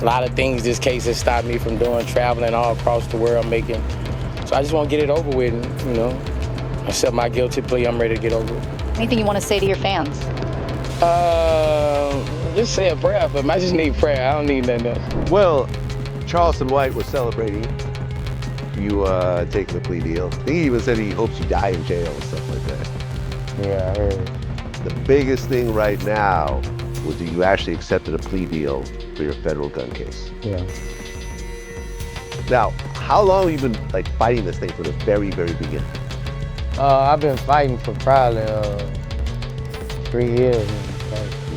A lot of things this case has stopped me from doing, traveling all across the world, making. So I just want to get it over with, and, you know, accept my guilty plea. I'm ready to get over it. Anything you want to say to your fans? Just say a prayer for them. I just need prayer. I don't need nothing else. Well, Charleston White was celebrating you taking the plea deal. I think he even said he hopes you die in jail and stuff like that. Yeah, I heard. The biggest thing right now was that you actually accepted a plea deal for your federal gun case. Yeah. Now, how long have you been like fighting this thing from the very, very beginning? I've been fighting for probably 3 years.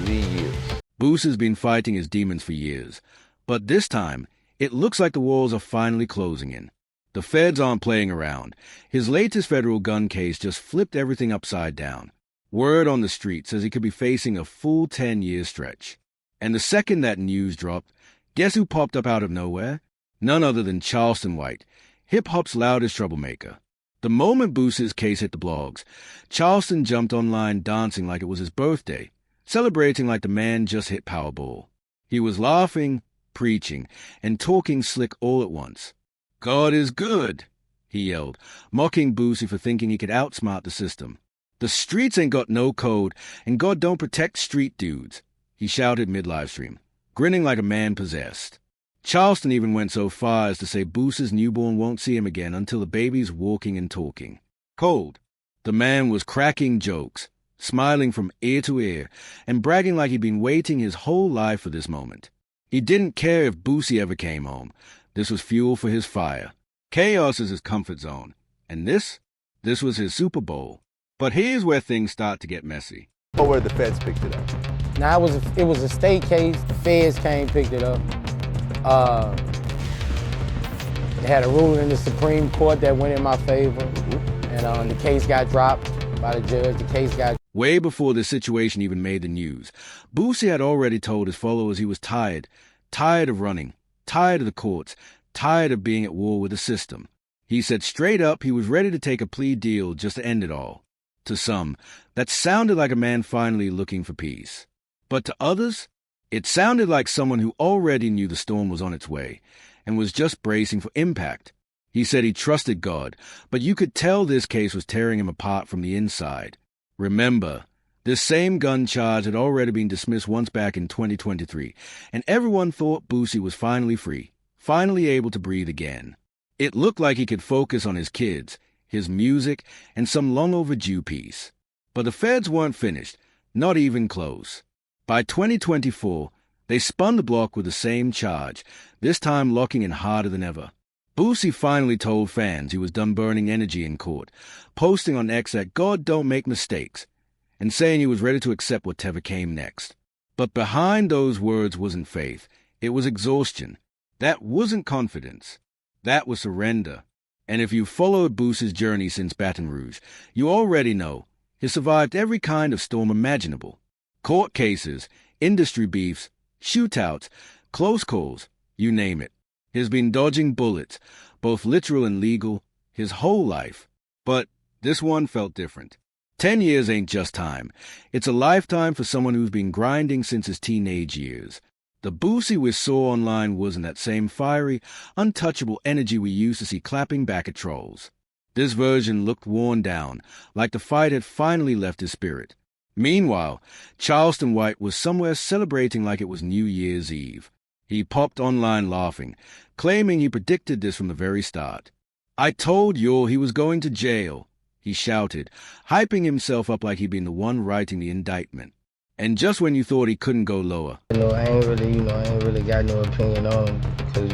3 years. Boosie's been fighting his demons for years, but this time, it looks like the walls are finally closing in. The feds aren't playing around. His latest federal gun case just flipped everything upside down. Word on the street says he could be facing a full 10-year stretch. And the second that news dropped, guess who popped up out of nowhere? None other than Charleston White, hip-hop's loudest troublemaker. The moment Boosie's case hit the blogs, Charleston jumped online dancing like it was his birthday, celebrating like the man just hit Powerball. He was laughing, preaching, and talking slick all at once. "God is good," he yelled, mocking Boosie for thinking he could outsmart the system. "The streets ain't got no code, and God don't protect street dudes," he shouted mid-livestream, grinning like a man possessed. Charleston even went so far as to say Boosie's newborn won't see him again until the baby's walking and talking. Cold. The man was cracking jokes, smiling from ear to ear, and bragging like he'd been waiting his whole life for this moment. He didn't care if Boosie ever came home. This was fuel for his fire. Chaos is his comfort zone. And this was his Super Bowl. But here's where things start to get messy. Oh, where the feds picked it up. Now, it was a state case. The feds came, picked it up. They had a ruling in the Supreme Court that went in my favor. And the case got dropped by the judge. Way before this situation even made the news, Boosie had already told his followers he was tired of running, tired of the courts, tired of being at war with the system. He said straight up he was ready to take a plea deal just to end it all. To some, that sounded like a man finally looking for peace. But to others, it sounded like someone who already knew the storm was on its way and was just bracing for impact. He said he trusted God, but you could tell this case was tearing him apart from the inside. Remember, this same gun charge had already been dismissed once back in 2023, and everyone thought Boosie was finally free, finally able to breathe again. It looked like he could focus on his kids, his music, and some long-overdue peace. But the feds weren't finished, not even close. By 2024, they spun the block with the same charge, this time locking in harder than ever. Boosie finally told fans he was done burning energy in court, posting on X that God don't make mistakes, and saying he was ready to accept whatever came next. But behind those words wasn't faith, it was exhaustion. That wasn't confidence. That was surrender. And if you followed Boosie's journey since Baton Rouge, you already know he survived every kind of storm imaginable. Court cases, industry beefs, shootouts, close calls, you name it. He's been dodging bullets, both literal and legal, his whole life. But this one felt different. 10 years ain't just time. It's a lifetime for someone who's been grinding since his teenage years. The Boosie we saw online wasn't that same fiery, untouchable energy we used to see clapping back at trolls. This version looked worn down, like the fight had finally left his spirit. Meanwhile, Charleston White was somewhere celebrating like it was New Year's Eve. He popped online laughing, claiming he predicted this from the very start. "I told y'all he was going to jail," he shouted, hyping himself up like he'd been the one writing the indictment. And just when you thought he couldn't go lower. I ain't really got no opinion on him because,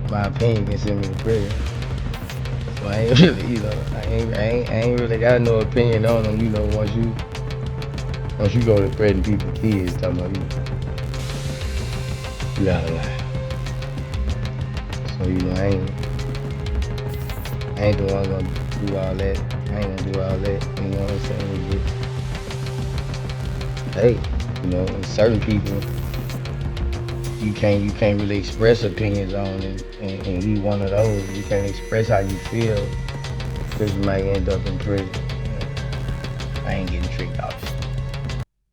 my opinion can send me to prison. So I ain't really, I ain't really got no opinion on him, once you go to prison, people, kids, talking about you gotta lie. So, I ain't the one gonna do all that. I ain't gonna do all that, you know what I'm saying? Hey, certain people, you can't really express opinions on it, and you one of those. You can't express how you feel because you might end up in prison. I ain't getting tricked off.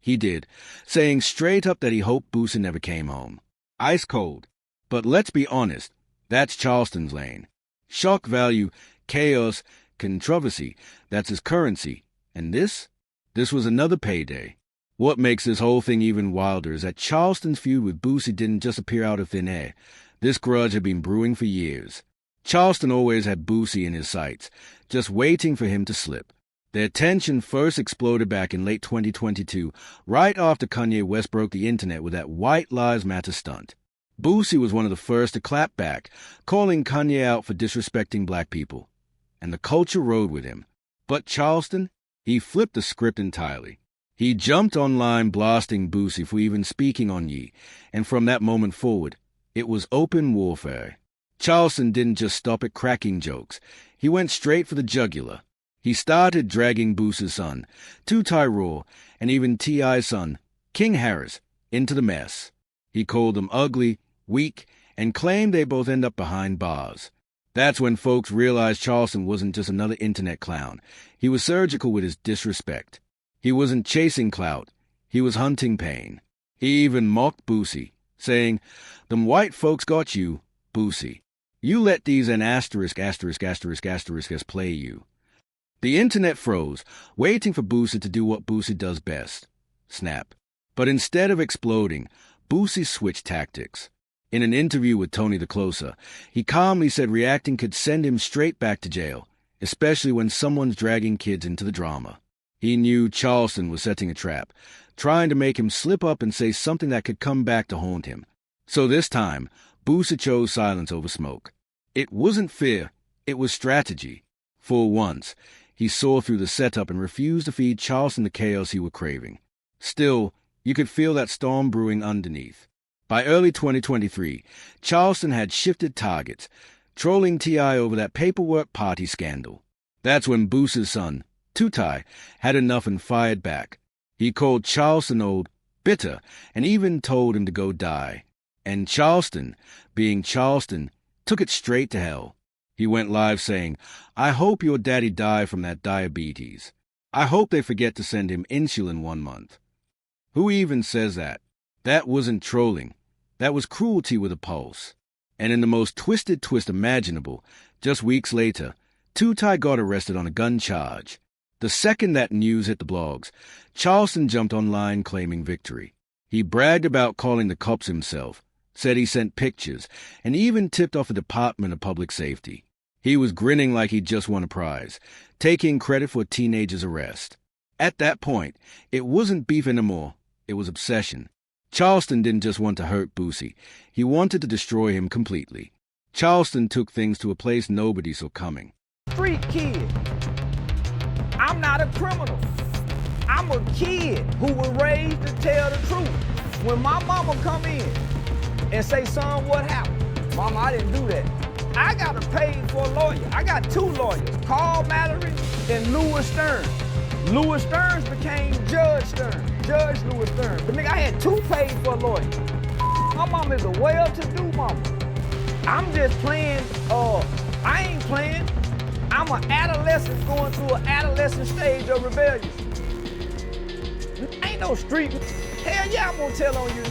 He did, saying straight up that he hoped Boosie never came home. Ice cold. But let's be honest, that's Charleston's lane. Shock value, chaos, controversy, that's his currency. And this was another payday. What makes this whole thing even wilder is that Charleston's feud with Boosie didn't just appear out of thin air. This grudge had been brewing for years. Charleston always had Boosie in his sights, just waiting for him to slip. Their tension first exploded back in late 2022, right after Kanye West broke the internet with that White Lives Matter stunt. Boosie was one of the first to clap back, calling Kanye out for disrespecting black people. And the culture rode with him. But Charleston, he flipped the script entirely. He jumped online blasting Boosie for even speaking on Ye, and from that moment forward, it was open warfare. Charleston didn't just stop at cracking jokes. He went straight for the jugular. He started dragging Boosie's son, Tootie Raww, and even T.I.'s son, King Harris, into the mess. He called them ugly, weak, and claimed they both end up behind bars. That's when folks realized Charleston wasn't just another internet clown. He was surgical with his disrespect. He wasn't chasing clout. He was hunting pain. He even mocked Boosie, saying, "Them white folks got you, Boosie. You let these and asterisk play you." The internet froze, waiting for Boosie to do what Boosie does best, snap. But instead of exploding, Boosie switched tactics. In an interview with Tony the Closer, he calmly said reacting could send him straight back to jail, especially when someone's dragging kids into the drama. He knew Charleston was setting a trap, trying to make him slip up and say something that could come back to haunt him. So this time, Boosie chose silence over smoke. It wasn't fear, it was strategy. For once, he saw through the setup and refused to feed Charleston the chaos he was craving. Still, you could feel that storm brewing underneath. By early 2023, Charleston had shifted targets, trolling T.I. over that paperwork party scandal. That's when Boosie's son, Tootie, had enough and fired back. He called Charleston old, bitter, and even told him to go die. And Charleston, being Charleston, took it straight to hell. He went live saying, "I hope your daddy died from that diabetes. I hope they forget to send him insulin 1 month." Who even says that? That wasn't trolling. That was cruelty with a pulse. And in the most twisted twist imaginable, just weeks later, Tootie got arrested on a gun charge. The second that news hit the blogs, Charleston jumped online claiming victory. He bragged about calling the cops himself, said he sent pictures, and even tipped off the Department of Public Safety. He was grinning like he'd just won a prize, taking credit for a teenager's arrest. At that point, it wasn't beef anymore, it was obsession. Charleston didn't just want to hurt Boosie, he wanted to destroy him completely. Charleston took things to a place nobody saw coming. Street kid. I'm not a criminal. I'm a kid who was raised to tell the truth. When my mama come in and say, "Son, what happened?" "Mama, I didn't do that." I got to pay for a lawyer. I got 2 lawyers, Carl Mallory and Louis Stern. Louis Stern became Judge Stern, Judge Louis Stern. But nigga, I had 2 paid for a lawyer. My mama is a well-to-do mama. I'm just playing, I ain't playing. I'm an adolescent going through an adolescent stage of rebellion. Ain't no street. Hell yeah, I'm gonna tell on you.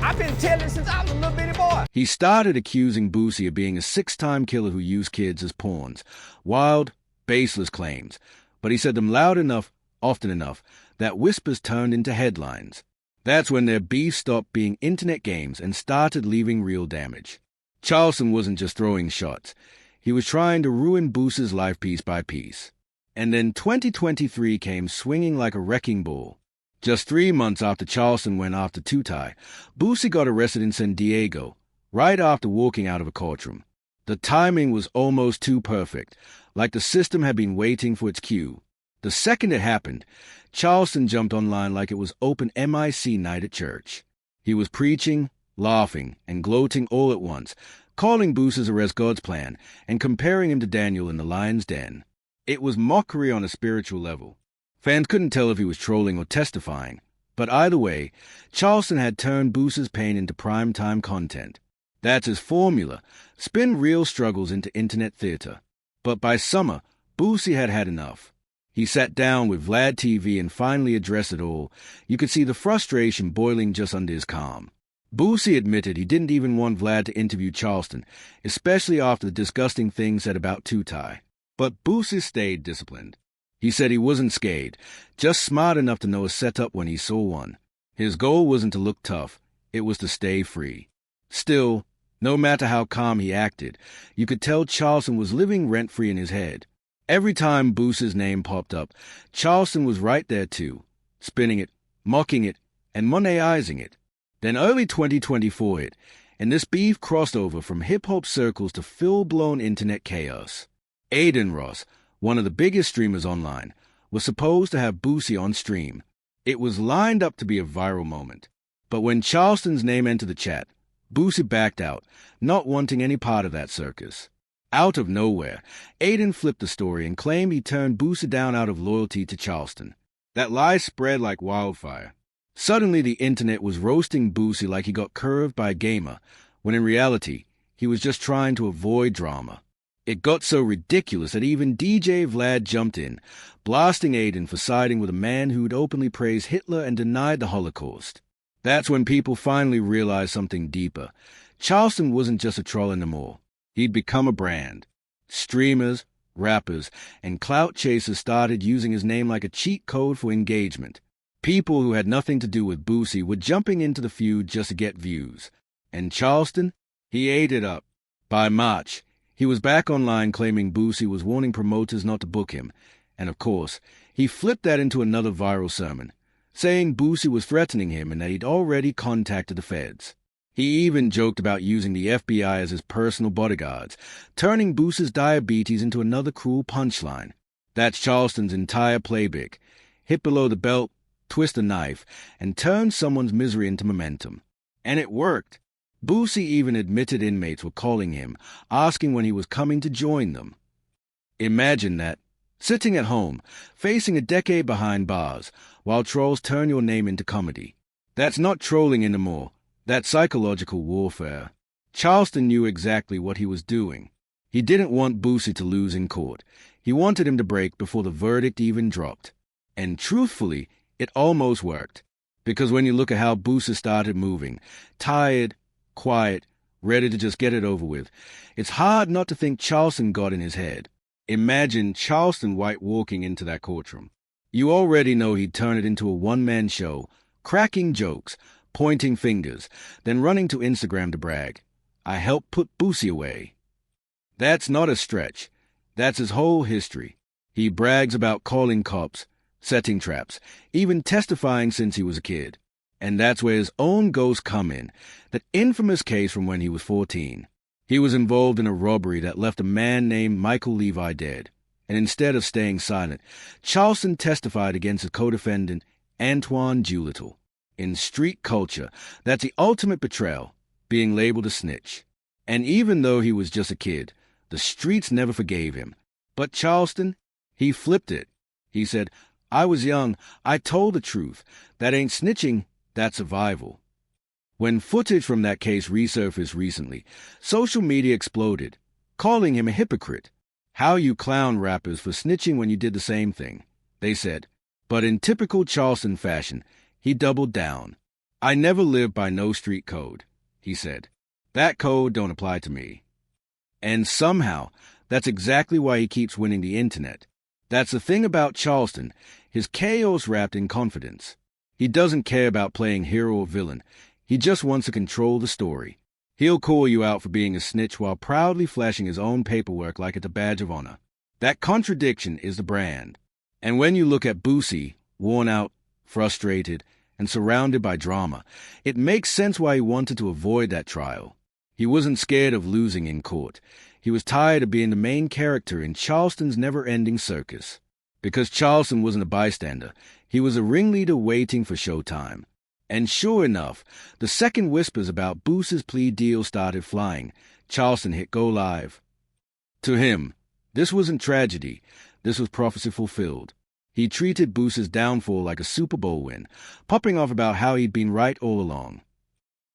I've been telling since I was a little bitty boy. He started accusing Boosie of being a 6-time killer who used kids as pawns. Wild, baseless claims. But he said them loud enough, often enough, that whispers turned into headlines. That's when their beef stopped being internet games and started leaving real damage. Charleston wasn't just throwing shots. He was trying to ruin Boosie's life piece by piece. And then 2023 came swinging like a wrecking ball. Just 3 months after Charleston went after Tootie, Boosie got arrested in San Diego, right after walking out of a courtroom. The timing was almost too perfect, like the system had been waiting for its cue. The second it happened, Charleston jumped online like it was open MIC night at church. He was preaching, laughing, and gloating all at once, calling Boosie's arrest God's plan and comparing him to Daniel in the lion's den. It was mockery on a spiritual level. Fans couldn't tell if he was trolling or testifying, but either way, Charleston had turned Boosie's pain into primetime content. That's his formula, spin real struggles into internet theater. But by summer, Boosie had had enough. He sat down with Vlad TV and finally addressed it all. You could see the frustration boiling just under his calm. Boosie admitted he didn't even want Vlad to interview Charleston, especially after the disgusting things said about Tootie. But Boosie stayed disciplined. He said he wasn't scared, just smart enough to know a setup when he saw one. His goal wasn't to look tough, it was to stay free. Still, no matter how calm he acted, you could tell Charleston was living rent-free in his head. Every time Boosie's name popped up, Charleston was right there too, spinning it, mocking it, and Monet-izing it. Then early 2024 hit, and this beef crossed over from hip-hop circles to full-blown internet chaos. Adin Ross, one of the biggest streamers online, was supposed to have Boosie on stream. It was lined up to be a viral moment. But when Charleston's name entered the chat, Boosie backed out, not wanting any part of that circus. Out of nowhere, Adin flipped the story and claimed he turned Boosie down out of loyalty to Charleston. That lie spread like wildfire. Suddenly the internet was roasting Boosie like he got curved by a gamer, when in reality, he was just trying to avoid drama. It got so ridiculous that even DJ Vlad jumped in, blasting Adin for siding with a man who'd openly praised Hitler and denied the Holocaust. That's when people finally realized something deeper. Charleston wasn't just a troll anymore. He'd become a brand. Streamers, rappers, and clout chasers started using his name like a cheat code for engagement. People who had nothing to do with Boosie were jumping into the feud just to get views. And Charleston? He ate it up. By March, he was back online claiming Boosie was warning promoters not to book him. And of course, he flipped that into another viral sermon, saying Boosie was threatening him and that he'd already contacted the feds. He even joked about using the FBI as his personal bodyguards, turning Boosie's diabetes into another cruel punchline. That's Charleston's entire playbook. Hit below the belt, twist a knife, and turn someone's misery into momentum. And it worked. Boosie even admitted inmates were calling him, asking when he was coming to join them. Imagine that. Sitting at home, facing a decade behind bars, while trolls turn your name into comedy. That's not trolling anymore. That's psychological warfare. Charleston knew exactly what he was doing. He didn't want Boosie to lose in court. He wanted him to break before the verdict even dropped. And truthfully, it almost worked. Because when you look at how Boosie started moving, tired, quiet, ready to just get it over with, it's hard not to think Charleston got in his head. Imagine Charleston White walking into that courtroom. You already know he'd turn it into a one-man show, cracking jokes, pointing fingers, then running to Instagram to brag. I helped put Boosie away. That's not a stretch. That's his whole history. He brags about calling cops, setting traps, even testifying since he was a kid. And that's where his own ghosts come in, that infamous case from when he was 14. He was involved in a robbery that left a man named Michael Levi dead. And instead of staying silent, Charleston testified against his co-defendant, Antoine Doolittle. In street culture, that's the ultimate betrayal, being labeled a snitch. And even though he was just a kid, the streets never forgave him. But Charleston, he flipped it. He said, I was young, I told the truth. That ain't snitching, that's survival. When footage from that case resurfaced recently, social media exploded, calling him a hypocrite. How you clown rappers for snitching when you did the same thing, they said. But in typical Charleston fashion, he doubled down. I never lived by no street code, he said. That code don't apply to me. And somehow, that's exactly why he keeps winning the internet. That's the thing about Charleston, his chaos wrapped in confidence. He doesn't care about playing hero or villain. He just wants to control the story. He'll call you out for being a snitch while proudly flashing his own paperwork like it's a badge of honor. That contradiction is the brand. And when you look at Boosie, worn out, frustrated, and surrounded by drama, it makes sense why he wanted to avoid that trial. He wasn't scared of losing in court. He was tired of being the main character in Charleston's never-ending circus. Because Charleston wasn't a bystander, he was a ringleader waiting for showtime. And sure enough, the second whispers about Boosie's plea deal started flying. Charleston hit go live. To him, this wasn't tragedy. This was prophecy fulfilled. He treated Boosie's downfall like a Super Bowl win, popping off about how he'd been right all along.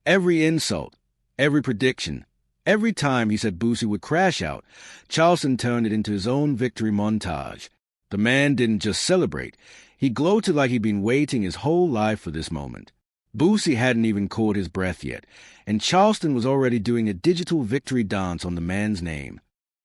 Every insult, every prediction, every time he said Boosie would crash out, Charleston turned it into his own victory montage. The man didn't just celebrate. He gloated like he'd been waiting his whole life for this moment. Boosie hadn't even caught his breath yet, and Charleston was already doing a digital victory dance on the man's name.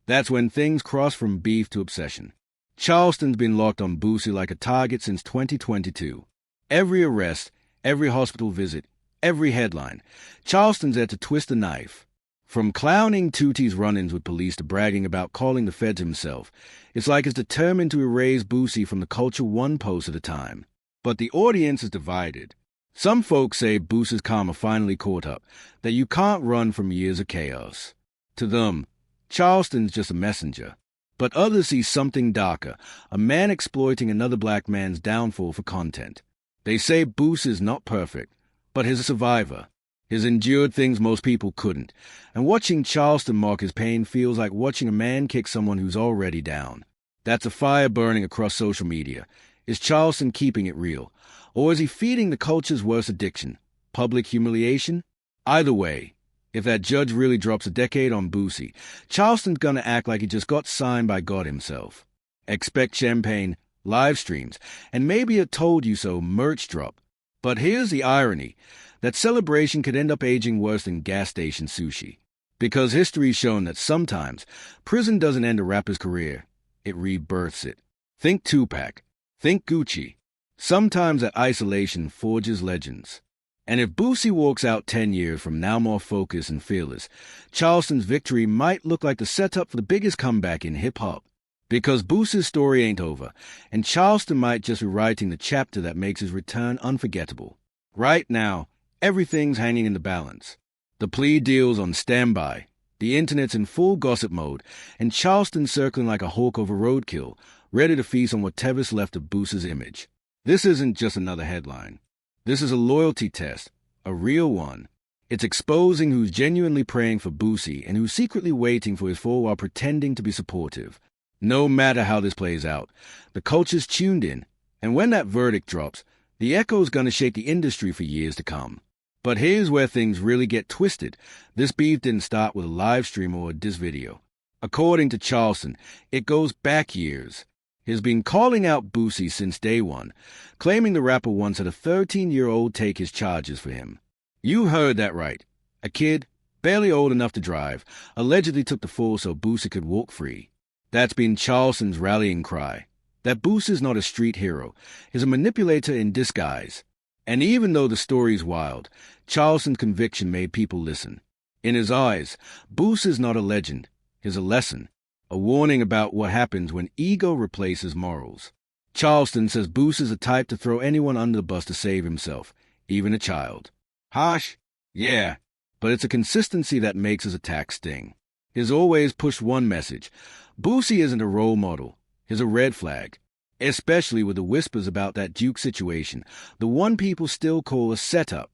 That's when things crossed from beef to obsession. Charleston's been locked on Boosie like a target since 2022. Every arrest, every hospital visit, every headline, Charleston's there to twist the knife. From clowning Tootie's run-ins with police to bragging about calling the feds himself, it's like he's determined to erase Boosie from the culture one post at a time. But the audience is divided. Some folks say Boosie's karma finally caught up, that you can't run from years of chaos. To them, Charleston's just a messenger. But others see something darker, a man exploiting another black man's downfall for content. They say Boosie's not perfect, but he's a survivor. He's endured things most people couldn't, and watching Charleston mock his pain feels like watching a man kick someone who's already down. That's a fire burning across social media. Is Charleston keeping it real? Or is he feeding the culture's worst addiction, public humiliation? Either way, if that judge really drops a decade on Boosie, Charleston's gonna act like he just got signed by God himself. Expect champagne, live streams, and maybe a told you so merch drop. But here's the irony. That celebration could end up aging worse than gas station sushi. Because history's shown that sometimes prison doesn't end a rapper's career, it rebirths it. Think Tupac. Think Gucci. Sometimes that isolation forges legends. And if Boosie walks out 10 years from now more focused and fearless, Charleston's victory might look like the setup for the biggest comeback in hip-hop. Because Boosie's story ain't over, and Charleston might just be writing the chapter that makes his return unforgettable. Right now, everything's hanging in the balance. The plea deal's on standby, the internet's in full gossip mode, and Charleston's circling like a hawk over roadkill, ready to feast on whatever's left of Boosie's image. This isn't just another headline. This is a loyalty test, a real one. It's exposing who's genuinely praying for Boosie and who's secretly waiting for his fall while pretending to be supportive. No matter how this plays out, the culture's tuned in, and when that verdict drops, the echo's gonna shake the industry for years to come. But here's where things really get twisted. This beef didn't start with a live stream or a diss video. According to Charleston, it goes back years. He's been calling out Boosie since day one, claiming the rapper once had a 13-year-old take his charges for him. You heard that right. A kid, barely old enough to drive, allegedly took the fall so Boosie could walk free. That's been Charleston's rallying cry. That Boosie's not a street hero. He's a manipulator in disguise. And even though the story's wild, Charleston's conviction made people listen. In his eyes, Boosie's not a legend. He's a lesson. A warning about what happens when ego replaces morals. Charleston says Boosie's the type to throw anyone under the bus to save himself, even a child. Harsh? Yeah. But it's a consistency that makes his attack sting. He's always pushed one message. Boosie isn't a role model. He's a red flag. Especially with the whispers about that Duke situation, the one people still call a setup.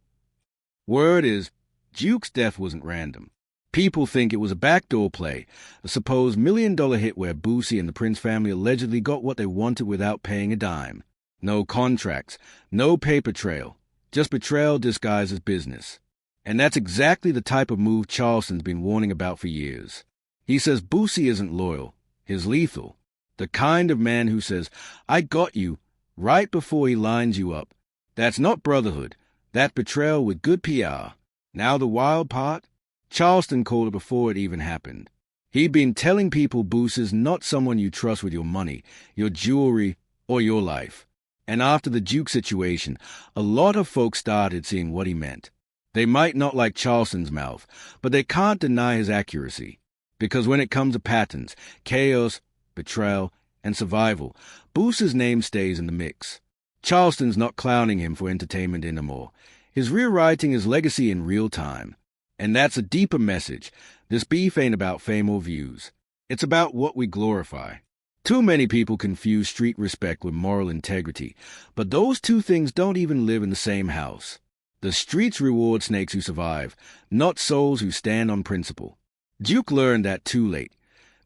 Word is, Duke's death wasn't random. People think it was a backdoor play, a supposed $1 million hit where Boosie and the Prince family allegedly got what they wanted without paying a dime. No contracts, no paper trail, just betrayal disguised as business. And that's exactly the type of move Charleston's been warning about for years. He says Boosie isn't loyal, he's lethal. The kind of man who says, I got you, right before he lines you up. That's not brotherhood. That's betrayal with good PR. Now the wild part? Charleston called it before it even happened. He'd been telling people Boosie's not someone you trust with your money, your jewelry, or your life. And after the Duke situation, a lot of folks started seeing what he meant. They might not like Charleston's mouth, but they can't deny his accuracy. Because when it comes to patterns, chaos, betrayal, and survival, Boosie's name stays in the mix. Charleston's not clowning him for entertainment anymore. He's rewriting his legacy in real time. And that's a deeper message. This beef ain't about fame or views. It's about what we glorify. Too many people confuse street respect with moral integrity, but those two things don't even live in the same house. The streets reward snakes who survive, not souls who stand on principle. Duke learned that too late,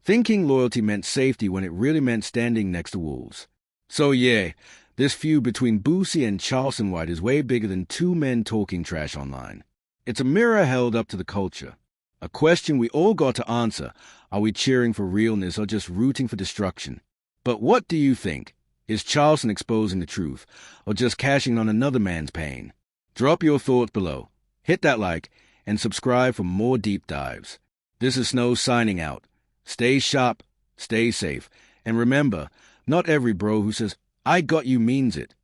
thinking loyalty meant safety when it really meant standing next to wolves. So yeah, this feud between Boosie and Charleston White is way bigger than two men talking trash online. It's a mirror held up to the culture. A question we all got to answer. Are we cheering for realness or just rooting for destruction? But what do you think? Is Charleston exposing the truth, or just cashing on another man's pain? Drop your thoughts below. Hit that like, and subscribe for more deep dives. This is Snow signing out. Stay sharp, stay safe, and remember, not every bro who says, "I got you" means it.